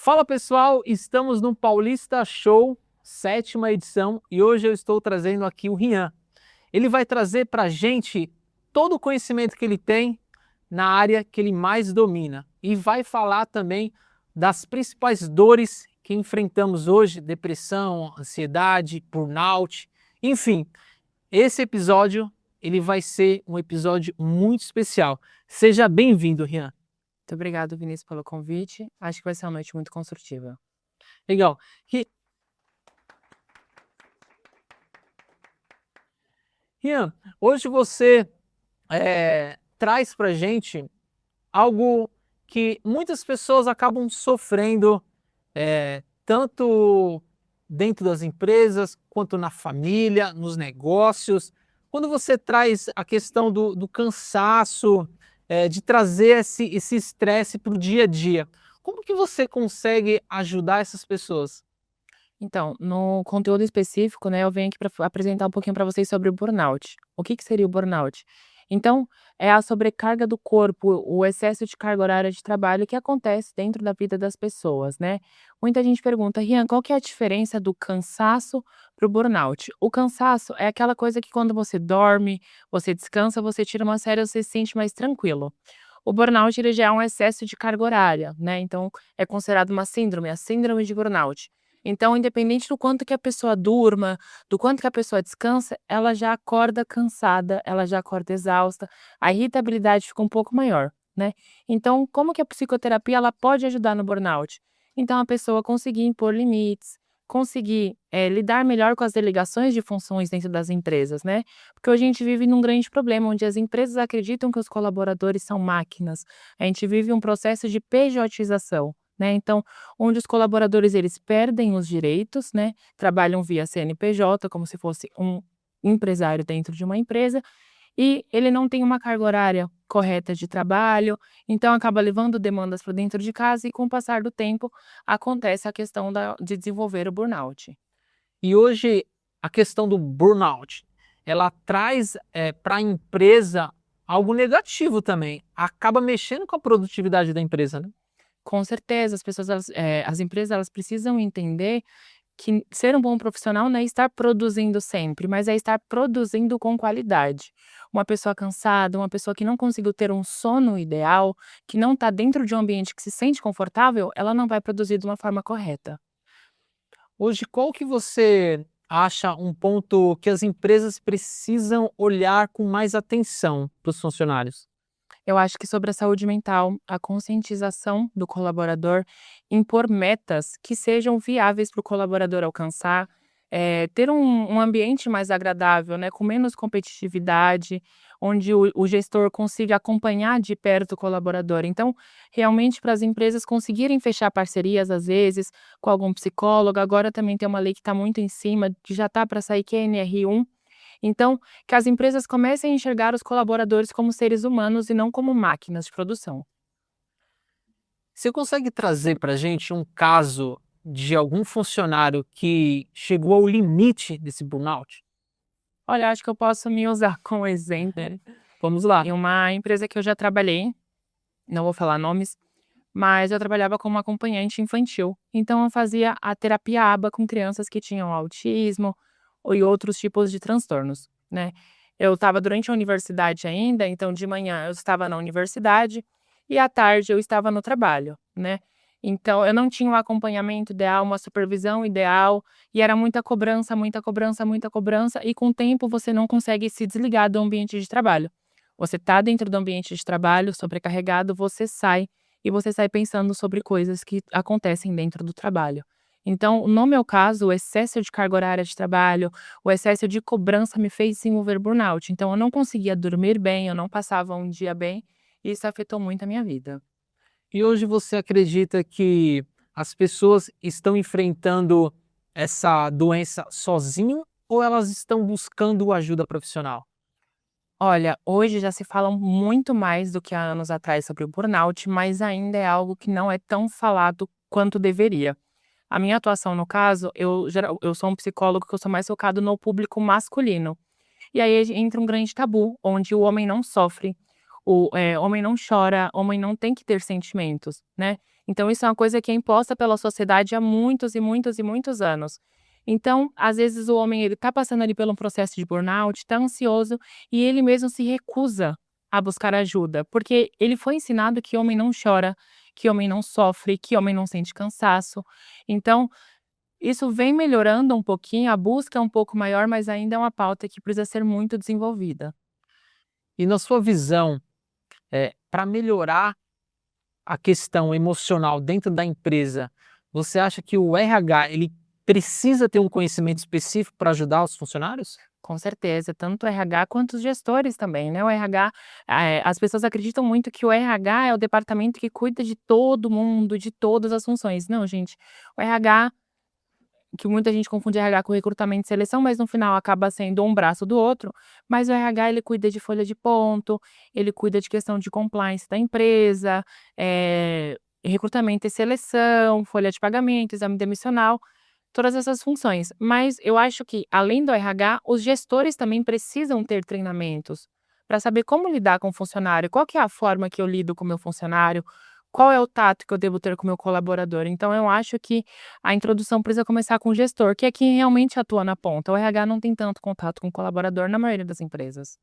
Fala pessoal, estamos no Paulista Show, 7ª edição, e hoje eu estou trazendo aqui o Rian. Ele vai trazer para a gente todo o conhecimento que ele tem na área que ele mais domina e vai falar também das principais dores que enfrentamos hoje, depressão, ansiedade, burnout, enfim. Esse episódio ele vai ser um episódio muito especial. Seja bem-vindo, Rian. Muito obrigado, Vinícius, pelo convite. Acho que vai ser uma noite muito construtiva. Legal. Rian, hoje você traz para gente algo que muitas pessoas acabam sofrendo, tanto dentro das empresas, quanto na família, nos negócios. Quando você traz a questão do cansaço, de trazer esse estresse para o dia a dia, como que você consegue ajudar essas pessoas? Então, no conteúdo específico, né, eu venho aqui para apresentar um pouquinho para vocês sobre o burnout. O que seria o burnout? Então, é a sobrecarga do corpo, o excesso de carga horária de trabalho que acontece dentro da vida das pessoas, né? Muita gente pergunta, Rian, qual que é a diferença do cansaço para o burnout? O cansaço é aquela coisa que quando você dorme, você descansa, você tira uma férias, você se sente mais tranquilo. O burnout ele já é um excesso de carga horária, né? Então, é considerado uma síndrome, a síndrome de burnout. Então, independente do quanto que a pessoa durma, do quanto que a pessoa descansa, ela já acorda cansada, ela já acorda exausta, a irritabilidade fica um pouco maior, né. Então, como que a psicoterapia ela pode ajudar no burnout? Então, a pessoa conseguir impor limites, conseguir, lidar melhor com as delegações de funções dentro das empresas, né. Porque hoje a gente vive num grande problema, onde as empresas acreditam que os colaboradores são máquinas, a gente vive um processo de pejotização, né. Então, onde os colaboradores eles perdem os direitos, né, trabalham via CNPJ, como se fosse um empresário dentro de uma empresa, e ele não tem uma carga horária correta de trabalho, então acaba levando demandas para dentro de casa e com o passar do tempo acontece a questão de desenvolver o burnout. E hoje a questão do burnout, ela traz para a empresa algo negativo também, acaba mexendo com a produtividade da empresa, né? Com certeza, as pessoas as empresas elas precisam entender que ser um bom profissional não é estar produzindo sempre, mas é estar produzindo com qualidade. Uma pessoa cansada, uma pessoa que não conseguiu ter um sono ideal, que não está dentro de um ambiente que se sente confortável, ela não vai produzir de uma forma correta. Hoje, qual que você acha um ponto que as empresas precisam olhar com mais atenção para os funcionários? Eu acho que sobre a saúde mental, a conscientização do colaborador, impor metas que sejam viáveis para o colaborador alcançar, ter um ambiente mais agradável, né, com menos competitividade, onde o gestor consiga acompanhar de perto o colaborador. Então, realmente, para as empresas conseguirem fechar parcerias, às vezes, com algum psicólogo, agora também tem uma lei que está muito em cima, que já está para sair, que é a NR1. Então, que as empresas comecem a enxergar os colaboradores como seres humanos e não como máquinas de produção. Você consegue trazer para a gente um caso de algum funcionário que chegou ao limite desse burnout? Olha, acho que eu posso me usar como exemplo Vamos lá. em uma empresa que eu já trabalhei, não vou falar nomes, mas eu trabalhava como acompanhante infantil. Então, eu fazia a terapia ABA com crianças que tinham autismo e outros tipos de transtornos, né. Eu estava durante a universidade ainda, então de manhã eu estava na universidade e à tarde eu estava no trabalho, né. Então eu não tinha um acompanhamento ideal, uma supervisão ideal, e era muita cobrança, muita cobrança, muita cobrança, e com o tempo você não consegue se desligar do ambiente de trabalho. Você está dentro do ambiente de trabalho, sobrecarregado, você sai, e você sai pensando sobre coisas que acontecem dentro do trabalho. Então, no meu caso, o excesso de carga horária de trabalho, o excesso de cobrança me fez desenvolver burnout. Então, eu não conseguia dormir bem, eu não passava um dia bem, e isso afetou muito a minha vida. E hoje você acredita que as pessoas estão enfrentando essa doença sozinho ou elas estão buscando ajuda profissional? Olha, hoje já se fala muito mais do que há anos atrás sobre o burnout, mas ainda é algo que não é tão falado quanto deveria. A minha atuação no caso, eu sou um psicólogo que eu sou mais focado no público masculino. E aí entra um grande tabu, onde o homem não sofre, o homem não chora, homem não tem que ter sentimentos, né. Então isso é uma coisa que é imposta pela sociedade há muitos e muitos e muitos anos. Então, às vezes o homem ele está passando ali por um processo de burnout, está ansioso e ele mesmo se recusa a buscar ajuda, porque ele foi ensinado que homem não chora, que homem não sofre, que homem não sente cansaço. Então, isso vem melhorando um pouquinho, a busca é um pouco maior, mas ainda é uma pauta que precisa ser muito desenvolvida. E na sua visão, para melhorar a questão emocional dentro da empresa, você acha que o RH ele precisa ter um conhecimento específico para ajudar os funcionários? Com certeza, tanto o RH quanto os gestores também, né, o RH, as pessoas acreditam muito que o RH é o departamento que cuida de todo mundo, de todas as funções. Não, gente, o RH que muita gente confunde RH com recrutamento e seleção, mas no final acaba sendo um braço do outro, mas o RH ele cuida de folha de ponto, ele cuida de questão de compliance da empresa, recrutamento e seleção, folha de pagamento, exame demissional, todas essas funções. Mas eu acho que, além do RH, os gestores também precisam ter treinamentos para saber como lidar com o funcionário, qual que é a forma que eu lido com o meu funcionário, qual é o tato que eu devo ter com o meu colaborador. Então eu acho que a introdução precisa começar com o gestor, que é quem realmente atua na ponta. O RH não tem tanto contato com o colaborador na maioria das empresas.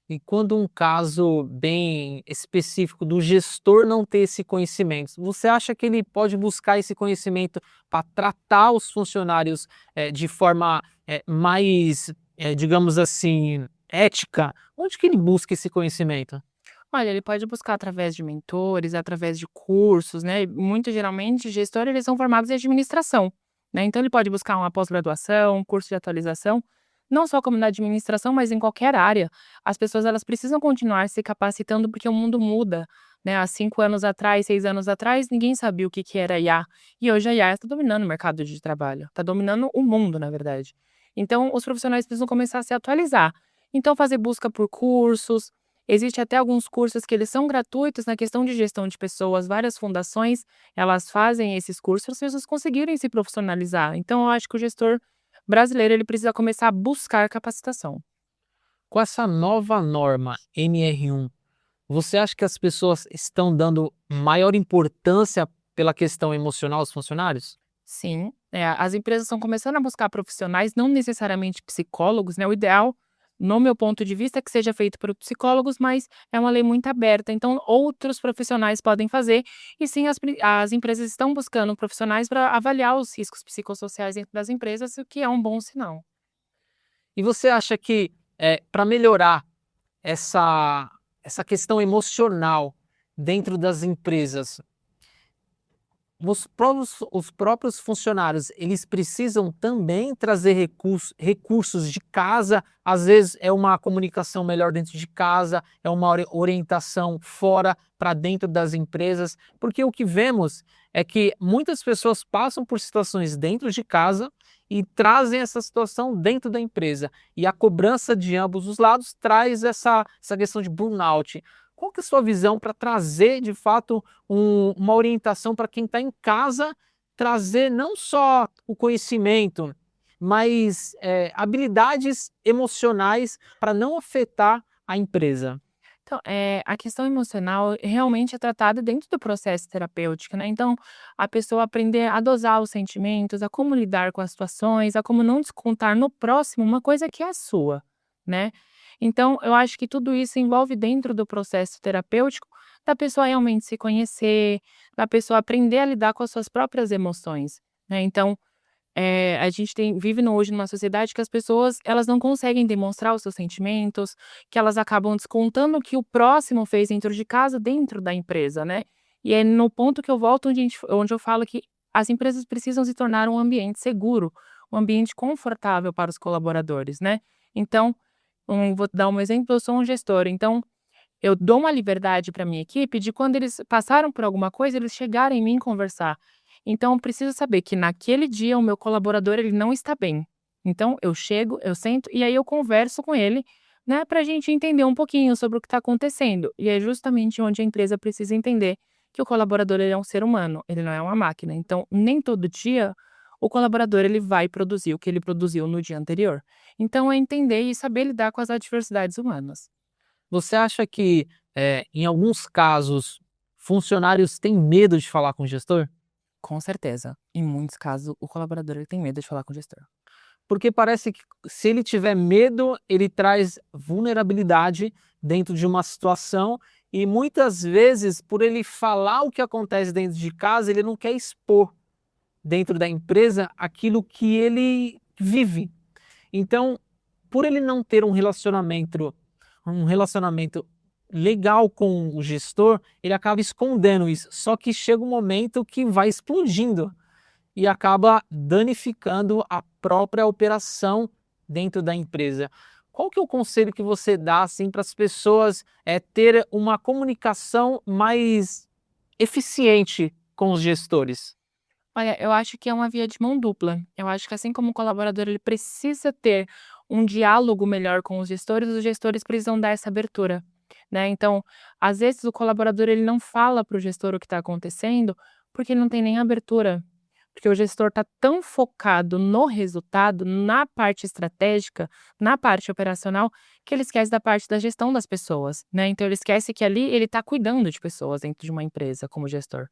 E quando um caso bem específico do gestor não ter esse conhecimento, você acha que ele pode buscar esse conhecimento para tratar os funcionários de forma mais, digamos assim, ética? Onde que ele busca esse conhecimento? Olha, ele pode buscar através de mentores, através de cursos, né? Muito geralmente, gestores eles são formados em administração, né? Então ele pode buscar uma pós-graduação, um curso de atualização, não só como na administração, mas em qualquer área. As pessoas elas precisam continuar se capacitando porque o mundo muda, né? Há 5 anos atrás, 6 anos atrás, ninguém sabia o que que era IA. E hoje a IA está dominando o mercado de trabalho, está dominando o mundo, na verdade. Então, os profissionais precisam começar a se atualizar. Então, fazer busca por cursos. Existe até alguns cursos que eles são gratuitos na questão de gestão de pessoas, várias fundações, elas fazem esses cursos para as pessoas conseguirem se profissionalizar. Então eu acho que o gestor brasileiro, ele precisa começar a buscar capacitação. Com essa nova norma NR1, você acha que as pessoas estão dando maior importância pela questão emocional aos funcionários? Sim, as empresas estão começando a buscar profissionais, não necessariamente psicólogos, né, o ideal, no meu ponto de vista, é que seja feito por psicólogos, mas é uma lei muito aberta, então outros profissionais podem fazer, e sim as empresas estão buscando profissionais para avaliar os riscos psicossociais dentro das empresas, o que é um bom sinal. E você acha que para melhorar essa, essa questão emocional dentro das empresas, os próprios funcionários, eles precisam também trazer recursos de casa, às vezes é uma comunicação melhor dentro de casa, é uma orientação fora para dentro das empresas, porque o que vemos é que muitas pessoas passam por situações dentro de casa e trazem essa situação dentro da empresa, e a cobrança de ambos os lados traz essa questão de burnout. Qual que é a sua visão para trazer, de fato, uma orientação para quem está em casa, trazer não só o conhecimento, mas habilidades emocionais para não afetar a empresa? Então, a questão emocional realmente é tratada dentro do processo terapêutico, né, então, a pessoa aprender a dosar os sentimentos, a como lidar com as situações, a como não descontar no próximo uma coisa que é sua, né. Então, eu acho que tudo isso envolve dentro do processo terapêutico, da pessoa realmente se conhecer, da pessoa aprender a lidar com as suas próprias emoções, né, então a gente vive hoje numa sociedade que as pessoas, elas não conseguem demonstrar os seus sentimentos, que elas acabam descontando o que o próximo fez dentro de casa, dentro da empresa, né. E é no ponto que eu volto onde eu falo que as empresas precisam se tornar um ambiente seguro, um ambiente confortável para os colaboradores, né. Então, vou dar um exemplo, eu sou um gestor, então eu dou uma liberdade para minha equipe de quando eles passaram por alguma coisa, eles chegarem em mim e conversar. Então eu preciso saber que naquele dia o meu colaborador ele não está bem. Então eu chego, eu sento e aí eu converso com ele, né, para a gente entender um pouquinho sobre o que está acontecendo. E é justamente onde a empresa precisa entender que o colaborador ele é um ser humano, ele não é uma máquina. Então nem todo dia o colaborador ele vai produzir o que ele produziu no dia anterior. Então é entender e saber lidar com as adversidades humanas. Você acha que, em alguns casos, funcionários têm medo de falar com o gestor? Com certeza. Em muitos casos, o colaborador ele tem medo de falar com o gestor. Porque parece que se ele tiver medo, ele traz vulnerabilidade dentro de uma situação e muitas vezes, por ele falar o que acontece dentro de casa, ele não quer expor dentro da empresa aquilo que ele vive. Então, por ele não ter um relacionamento legal com o gestor, ele acaba escondendo isso. Só que chega um momento que vai explodindo e acaba danificando a própria operação dentro da empresa. Qual que é o conselho que você dá assim para as pessoas ter uma comunicação mais eficiente com os gestores? Olha, eu acho que é uma via de mão dupla. Eu acho que assim como o colaborador ele precisa ter um diálogo melhor com os gestores precisam dar essa abertura, né. Então, às vezes o colaborador ele não fala para o gestor o que está acontecendo, porque ele não tem nem abertura, porque o gestor está tão focado no resultado, na parte estratégica, na parte operacional, que ele esquece da parte da gestão das pessoas, né. Então ele esquece que ali ele está cuidando de pessoas dentro de uma empresa como gestor.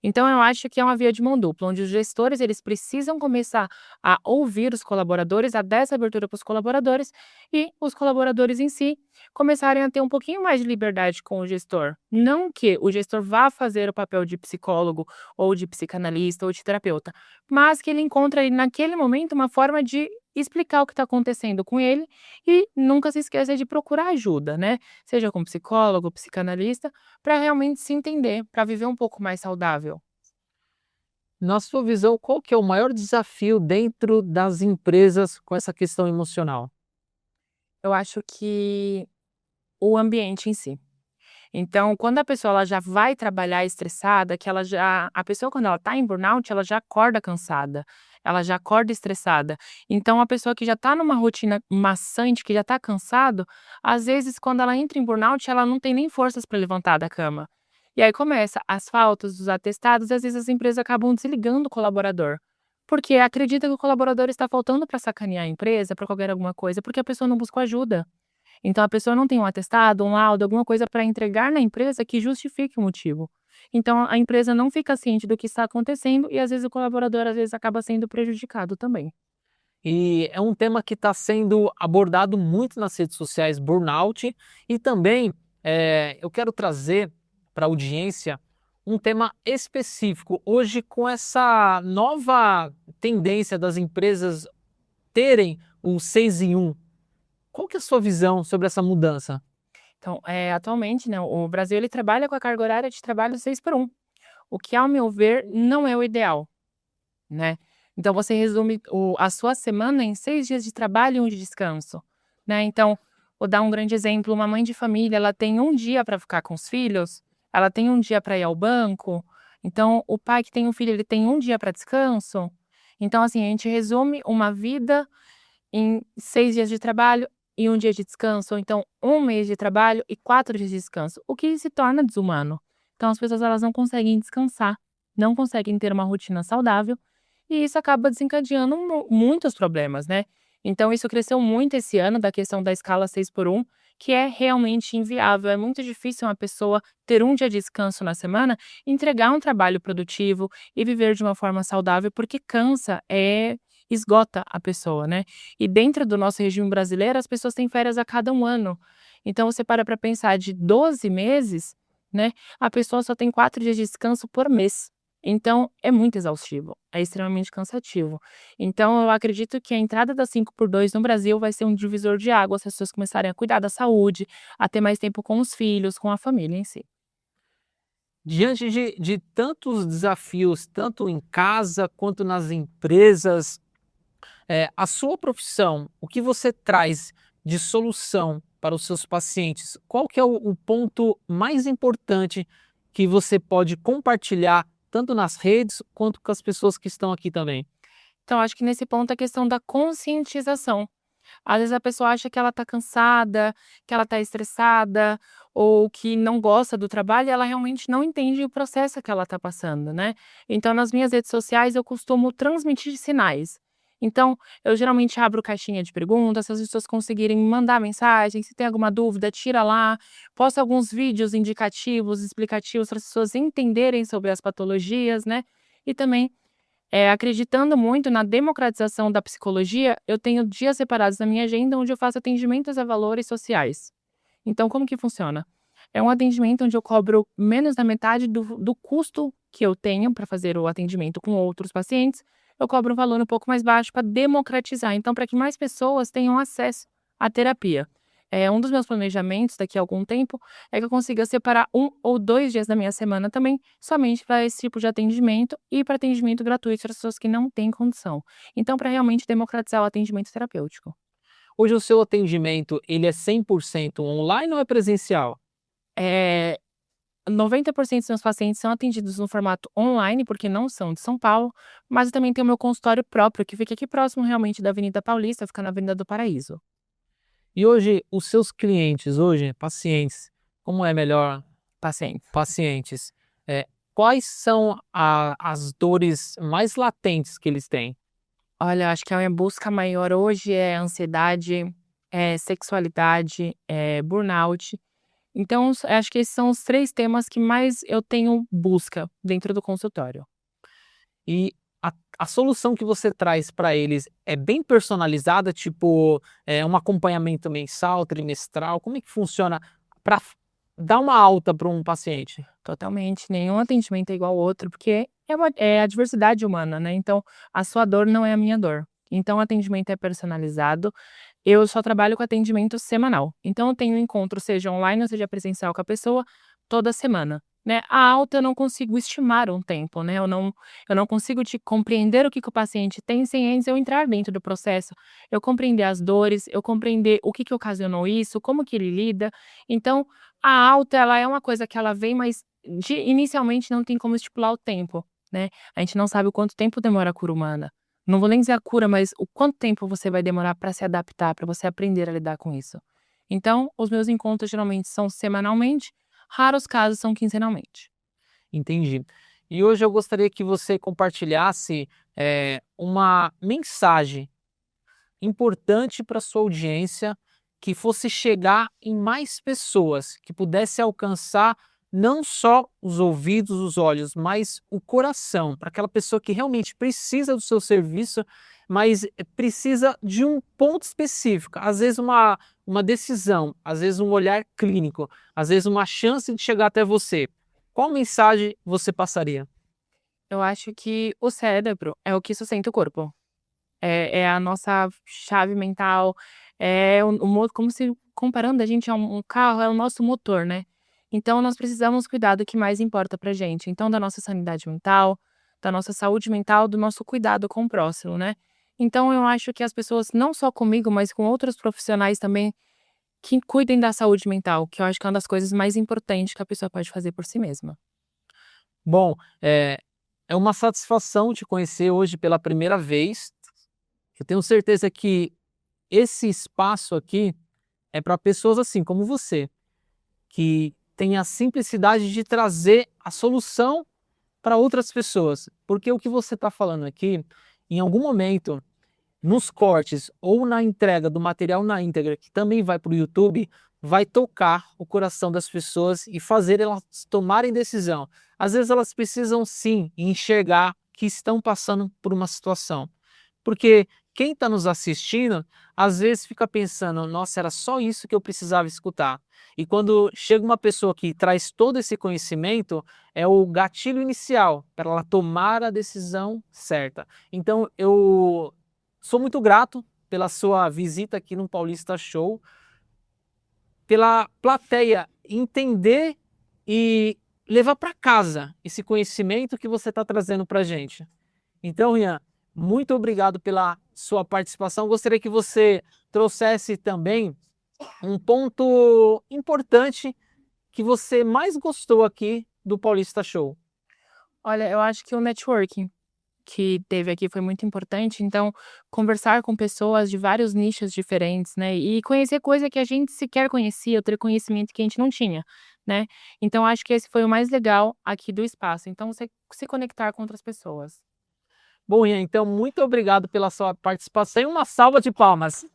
Então eu acho que é uma via de mão dupla, onde os gestores eles precisam começar a ouvir os colaboradores, a dar essa abertura para os colaboradores e os colaboradores em si começarem a ter um pouquinho mais de liberdade com o gestor. Não que o gestor vá fazer o papel de psicólogo ou de psicanalista ou de terapeuta, mas que ele encontre ali naquele momento uma forma de explicar o que está acontecendo com ele e nunca se esqueça de procurar ajuda, né? Seja com psicólogo, psicanalista, para realmente se entender, para viver um pouco mais saudável. Na sua visão, qual que é o maior desafio dentro das empresas com essa questão emocional? Eu acho que o ambiente em si. Então, quando a pessoa ela já vai trabalhar estressada, que ela já a pessoa quando ela está em burnout, ela já acorda cansada, ela já acorda estressada. Então a pessoa que já está numa rotina maçante, que já está cansado, às vezes quando ela entra em burnout, ela não tem nem forças para levantar da cama. E aí começa as faltas, os atestados, e às vezes as empresas acabam desligando o colaborador, porque acredita que o colaborador está faltando para sacanear a empresa, para qualquer alguma coisa, porque a pessoa não buscou ajuda. Então a pessoa não tem um atestado, um laudo, alguma coisa para entregar na empresa que justifique o motivo. Então a empresa não fica ciente do que está acontecendo e às vezes o colaborador às vezes acaba sendo prejudicado também. E é um tema que está sendo abordado muito nas redes sociais, burnout, e também eu quero trazer para a audiência um tema específico. Hoje, com essa nova tendência das empresas terem o 6 em 1, qual que é a sua visão sobre essa mudança? Então, atualmente, né, o Brasil ele trabalha com a carga horária de trabalho 6 por 1, o que ao meu ver não é o ideal, né. Então você resume a sua semana em 6 dias de trabalho e 1 de descanso, né. Então, vou dar um grande exemplo, uma mãe de família ela tem um dia para ficar com os filhos, ela tem um dia para ir ao banco, então o pai que tem um filho ele tem um dia para descanso. Então assim, a gente resume uma vida em 6 dias de trabalho e 1 dia de descanso, ou então 1 mês de trabalho e 4 dias de descanso, o que se torna desumano. Então as pessoas elas não conseguem descansar, não conseguem ter uma rotina saudável, e isso acaba desencadeando muitos problemas, né. Então isso cresceu muito esse ano da questão da escala 6 por 1, que é realmente inviável, é muito difícil uma pessoa ter um dia de descanso na semana, entregar um trabalho produtivo e viver de uma forma saudável, porque cansa, esgota a pessoa, né. E dentro do nosso regime brasileiro, as pessoas têm férias a cada 1 ano. Então você para pensar de 12 meses, né, a pessoa só tem 4 dias de descanso por mês. Então é muito exaustivo, é extremamente cansativo. Então eu acredito que a entrada da 5x2 no Brasil vai ser um divisor de águas, se as pessoas começarem a cuidar da saúde, a ter mais tempo com os filhos, com a família em si. Diante de tantos desafios, tanto em casa quanto nas empresas, a sua profissão, o que você traz de solução para os seus pacientes? Qual que é o ponto mais importante que você pode compartilhar, tanto nas redes quanto com as pessoas que estão aqui também? Então acho que nesse ponto a questão da conscientização. Às vezes a pessoa acha que ela tá cansada, que ela tá estressada, ou que não gosta do trabalho e ela realmente não entende o processo que ela tá passando, né. Então nas minhas redes sociais eu costumo transmitir sinais. Então, eu geralmente abro caixinha de perguntas, se as pessoas conseguirem me mandar mensagem, se tem alguma dúvida, tira lá, posto alguns vídeos indicativos, explicativos para as pessoas entenderem sobre as patologias, né? E também, acreditando muito na democratização da psicologia, eu tenho dias separados na minha agenda onde eu faço atendimentos a valores sociais. Então, como que funciona? É um atendimento onde eu cobro menos da metade do custo que eu tenho para fazer o atendimento com outros pacientes, eu cobro um valor um pouco mais baixo para democratizar, então para que mais pessoas tenham acesso à terapia. Um dos meus planejamentos daqui a algum tempo é que eu consiga separar 1 ou 2 dias da minha semana também, somente para esse tipo de atendimento e para atendimento gratuito para as pessoas que não têm condição. Então, para realmente democratizar o atendimento terapêutico. Hoje o seu atendimento, ele é 100% online ou é presencial? Eh, 90% dos meus pacientes são atendidos no formato online, porque não são de São Paulo, mas eu também tenho meu consultório próprio, que fica aqui próximo realmente da Avenida Paulista, fica na Avenida do Paraíso. E hoje os seus clientes, hoje, pacientes, como é melhor, Pacientes. pacientes, quais são as dores mais latentes que eles têm? Olha, acho que a minha busca maior hoje é ansiedade, é sexualidade, é burnout. Então, acho que esses são os 3 temas que mais eu tenho busca dentro do consultório. E a solução que você traz para eles é bem personalizada, tipo, um acompanhamento mensal, trimestral? Como é que funciona para dar uma alta para um paciente? Totalmente, nenhum atendimento é igual ao outro, porque é a diversidade humana, né, então a sua dor não é a minha dor. Então o atendimento é personalizado, eu só trabalho com atendimento semanal, então eu tenho encontro seja online ou seja presencial com a pessoa, toda semana, né. A alta eu não consigo estimar um tempo, né, eu não consigo te compreender o que que o paciente tem sem antes eu entrar dentro do processo, eu compreender as dores, eu compreender o que que ocasionou isso, como que ele lida, então a alta ela é uma coisa que ela vem, mas inicialmente não tem como estipular o tempo, né. A gente não sabe o quanto tempo demora a cura humana. Não vou nem dizer a cura, mas o quanto tempo você vai demorar para se adaptar, para você aprender a lidar com isso. Então, os meus encontros geralmente são semanalmente, raros casos são quinzenalmente. Entendi. E hoje eu gostaria que você compartilhasse, uma mensagem importante para sua audiência, que fosse chegar em mais pessoas, que pudesse alcançar não só os ouvidos, os olhos, mas o coração, para aquela pessoa que realmente precisa do seu serviço, mas precisa de um ponto específico, às vezes uma decisão, às vezes um olhar clínico, às vezes uma chance de chegar até você. Qual mensagem você passaria? Eu acho que o cérebro é o que sustenta o corpo. É a nossa chave mental, é o mo como se comparando a gente a um carro, é o nosso motor, né. Então nós precisamos cuidar do que mais importa pra gente, então da nossa sanidade mental, da nossa saúde mental, do nosso cuidado com o próximo, né. Então eu acho que as pessoas, não só comigo, mas com outros profissionais também, que cuidem da saúde mental, que eu acho que é uma das coisas mais importantes que a pessoa pode fazer por si mesma. Bom, é uma satisfação te conhecer hoje pela primeira vez. Eu tenho certeza que esse espaço aqui é para pessoas assim como você, que tem a simplicidade de trazer a solução para outras pessoas. Porque o que você está falando aqui, em algum momento, nos cortes ou na entrega do material na íntegra, que também vai para o YouTube, vai tocar o coração das pessoas e fazer elas tomarem decisão. Às vezes elas precisam sim enxergar que estão passando por uma situação. Porque quem está nos assistindo, às vezes fica pensando, nossa, era só isso que eu precisava escutar. E quando chega uma pessoa que traz todo esse conhecimento, é o gatilho inicial para ela tomar a decisão certa. Então eu sou muito grato pela sua visita aqui no Paulista Show, pela plateia entender e levar para casa esse conhecimento que você está trazendo para a gente. Então, Ian, muito obrigado pela sua participação. Gostaria que você trouxesse também um ponto importante que você mais gostou aqui do Paulista Show. Olha, eu acho que o networking que teve aqui foi muito importante, então conversar com pessoas de vários nichos diferentes, né, e conhecer coisa que a gente sequer conhecia, ou ter conhecimento que a gente não tinha, né. Então acho que esse foi o mais legal aqui do espaço, então você se conectar com outras pessoas. Bom, Rian, então muito obrigado pela sua participação e uma salva de palmas.